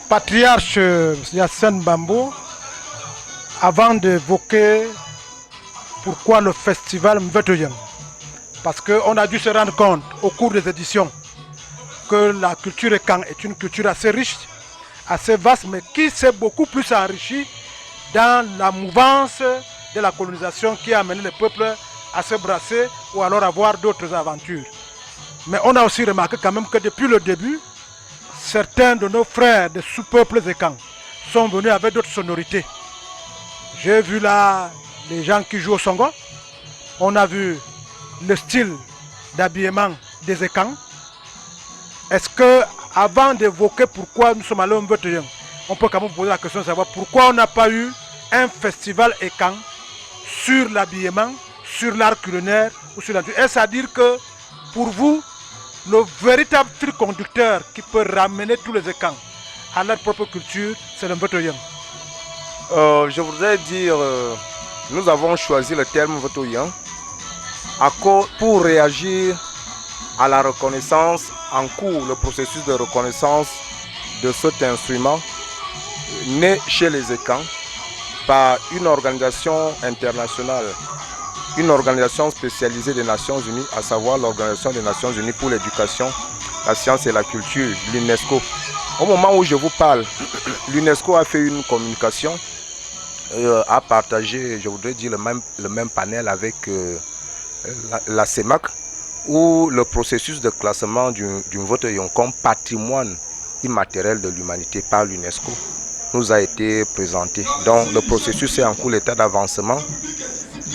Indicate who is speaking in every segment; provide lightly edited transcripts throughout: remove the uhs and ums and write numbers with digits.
Speaker 1: patriarche Yassine Bambo, avant d'évoquer pourquoi le festival Mvetoyen, parce qu'on a dû se rendre compte au cours des éditions que la culture Ekan est une culture assez riche, assez vaste, mais qui s'est beaucoup plus enrichie dans la mouvance de la colonisation qui a amené le peuple à se brasser ou alors avoir d'autres aventures. Mais on a aussi remarqué quand même que depuis le début, certains de nos frères des sous-peuples Ekan sont venus avec d'autres sonorités. J'ai vu là les gens qui jouent au songo. On a vu le style d'habillement des Ekan. Est-ce que, avant d'évoquer pourquoi nous sommes allés au Mvetoyen, on peut quand même poser la question de savoir pourquoi on n'a pas eu un festival Ekan sur l'habillement, sur l'art culinaire ou sur la nature. Est-ce à dire que, pour vous, le véritable fil conducteur qui peut ramener tous les Ekans à leur propre culture, c'est le Mvetoyen?
Speaker 2: Je voudrais dire, nous avons choisi le terme Mvetoyen pour réagir à la reconnaissance en cours, le processus de reconnaissance de cet instrument né chez les Ekans par une organisation internationale, une organisation spécialisée des Nations Unies, à savoir l'Organisation des Nations Unies pour l'éducation, la science et la culture, l'UNESCO. Au moment où je vous parle, l'UNESCO a fait une communication, a partagé, je voudrais dire, le même panel avec la CEMAC, où le processus de classement du Mvetoyen comme patrimoine immatériel de l'humanité par l'UNESCO nous a été présenté. Donc le processus est en cours, l'état d'avancement,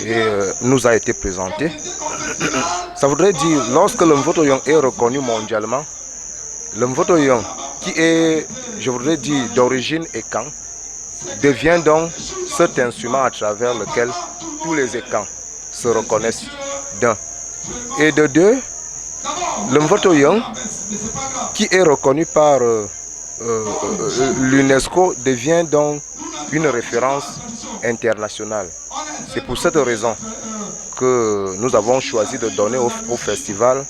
Speaker 2: et nous a été présenté. Ça voudrait dire, lorsque le Mvetoyen est reconnu mondialement, le Mvetoyen, qui est, je voudrais dire, d'origine Ekan, devient donc cet instrument à travers lequel tous les Ekans se reconnaissent d'un. Et de deux, le Mvetoyen, qui est reconnu par l'UNESCO, devient donc une référence internationale. C'est pour cette raison que nous avons choisi de donner au festival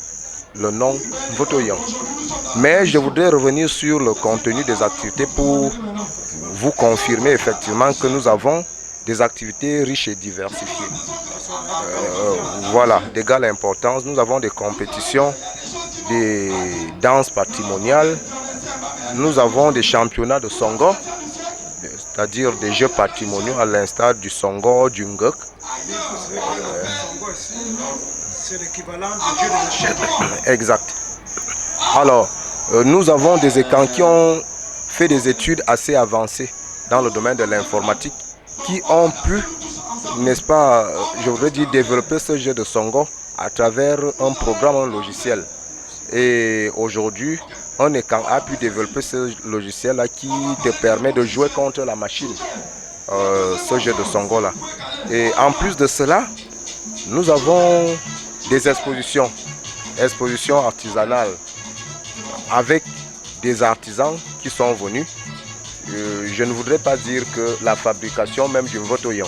Speaker 2: le nom Mvetoyen. Mais je voudrais revenir sur le contenu des activités pour vous confirmer effectivement que nous avons des activités riches et diversifiées. Voilà, d'égale importance. Nous avons des compétitions, des danses patrimoniales, nous avons des championnats de songo, c'est-à-dire des jeux patrimoniaux à l'instar du songo, du ngok.
Speaker 1: C'est l'équivalent du jeu de l'échec.
Speaker 2: Exact. Alors, nous avons des Ekans qui ont fait des études assez avancées dans le domaine de l'informatique, qui ont pu, n'est-ce pas, je voudrais dire, développer ce jeu de songo à travers un programme, un logiciel. Et aujourd'hui, un Ekan a pu développer ce logiciel-là qui te permet de jouer contre la machine, ce jeu de songo-là. Et en plus de cela, nous avons des expositions artisanales avec des artisans qui sont venus. Je ne voudrais pas dire que la fabrication même du Mvetoyen,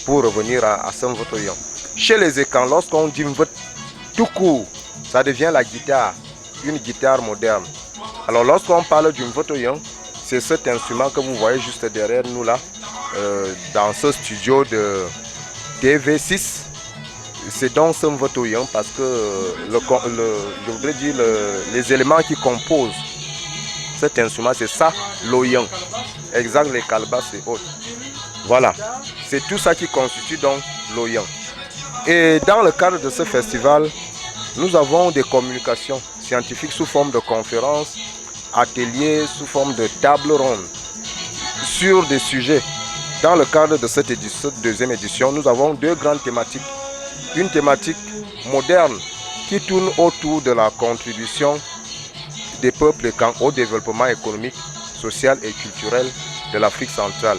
Speaker 2: pour revenir à ce Mvetoyen. Chez les Ekans, lorsqu'on dit Mvot tout court, ça devient la guitare, une guitare moderne. Alors lorsqu'on parle du Mvetoyen, c'est cet instrument que vous voyez juste derrière nous là, dans ce studio de TV6. C'est donc ce Mvetoyen parce que je voudrais dire les éléments qui composent cet instrument, c'est ça, l'oyen. Exact, les calebasses et autres. Voilà, c'est tout ça qui constitue donc l'oyen. Et dans le cadre de ce festival, nous avons des communications scientifiques sous forme de conférences, ateliers, sous forme de tables rondes sur des sujets. Dans le cadre de cette deuxième édition, nous avons deux grandes thématiques. Une thématique moderne qui tourne autour de la contribution des peuples Ekans au développement économique, social et culturel de l'Afrique centrale.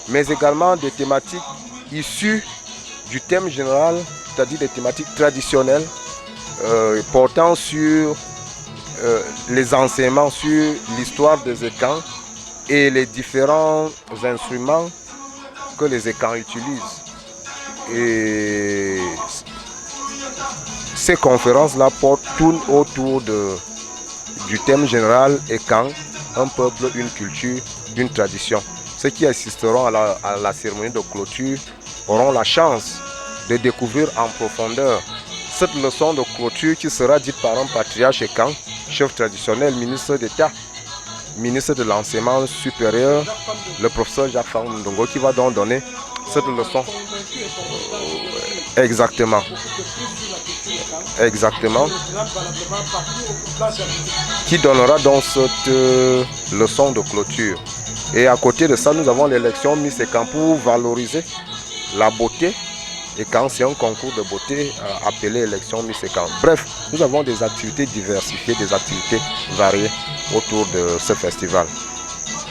Speaker 2: Mais également des thématiques issues du thème général, c'est-à-dire des thématiques traditionnelles portant sur les enseignements sur l'histoire des Ekans et les différents instruments que les Ekans utilisent. Et ces conférences-là tournent autour du thème général Ekan un peuple, une culture, une tradition. Ceux qui assisteront à la cérémonie de clôture auront la chance de découvrir en profondeur cette leçon de clôture qui sera dite par un patriarche Kang, chef traditionnel, ministre d'État, ministre de l'enseignement supérieur, le professeur Jacques Ndongo, qui va donc donner cette leçon. Exactement. Exactement. Qui donnera donc cette leçon de clôture. Et à côté de ça, nous avons l'élection Miss Ekan pour valoriser la beauté. Et quand c'est un concours de beauté appelé élection Miss Ekan. Bref, nous avons des activités diversifiées, des activités variées autour de ce festival.